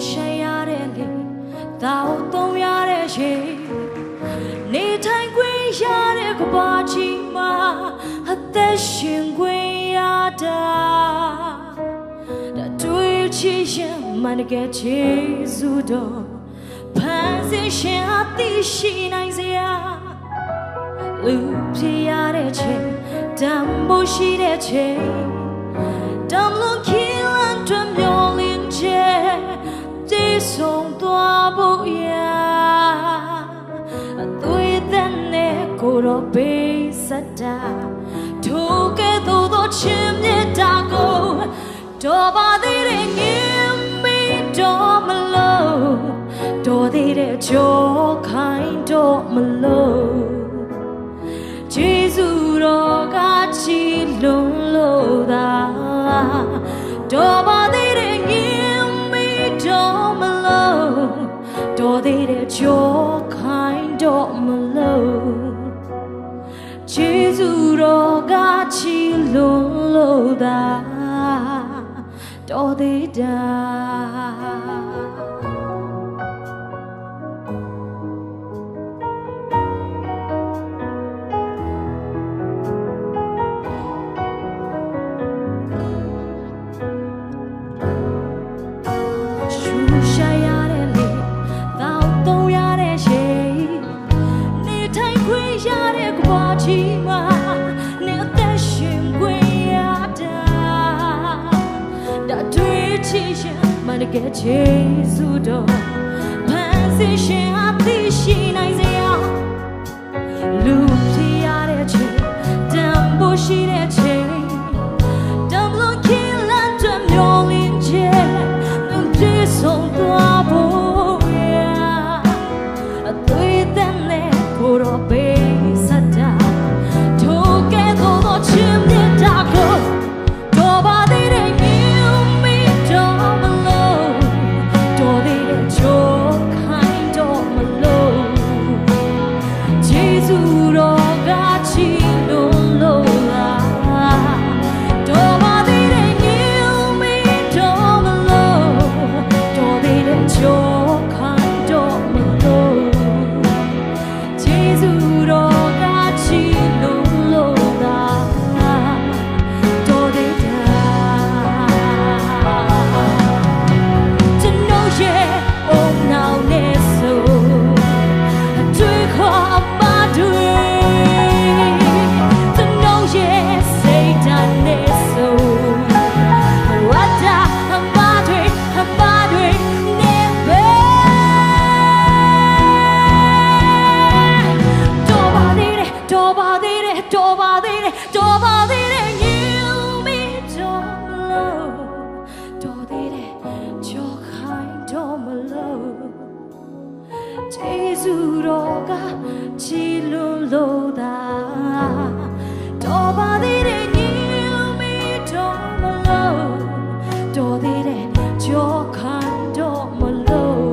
ဆိုင်ရတဲ့လေသာသုံးရတဲ့ရေနေထိုင်ခွင့်ရတဲ့ကဘာကြီးမှာအသက်ရှင်ခွင့်ရတာဒါတွေ့ချင်ရင်မနကချေစုတော်ဖန်ဆင်းရှင်အသိရှိနိုင်စရာလူဖြစ်ရတဲ့ချိန်တန်ဖို့ရှိတဲ့ချိန်တမ်လုံးခီလန်တွင်မျောလင်းချက်ကျေဆုံးသွားဖို့ရာအသွေးသက်နဲ့ကိုတော့ပေးစတာထိုကဲ့သို့သောချင်းမြတ်တာကိုတော်ပါသေးတဲ့ငင်းမိတော်မလို့တော်သေးတဲ့ကြောခိုင်းတော့မလို့ကျေးဇူးတော်ကချီလွန်လို့သာတော်ပါသေးတဲ့ငင်းမိတော်မလို့တော်သေးတဲ့ကြောခိုင်းတော့မလို့ကျေးဇူးတော်ကချီလွန်လို့သာတော်သေးတာကဲချေစုတော်ဖန်ဆင်းရှင်အသိရှိနိုင်စရာလူဖြစ်ရတဲ့ချိန်တန်ဖို့ရှိတဲ့ချိန်တမ်လုံးခီလန်တွင်မျောလင်းချက်ပြေဆုံးသွားဖို့ရာအသွေးသက်နဲ့ကိုတော့ပေးစတာထိုကဲ့သို့သောချင်းမြတ်တာကိုတော်ပါသေးတဲ့ကျေးဇူးတော်ကချီလွန်လို့သာတော်ပါသေးတဲ့ညီမိတော်မလို့တော်သေးတဲ့ကြောခိုင်းတော်မလို့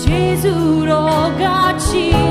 ကျေးဇူးတော်ကချီ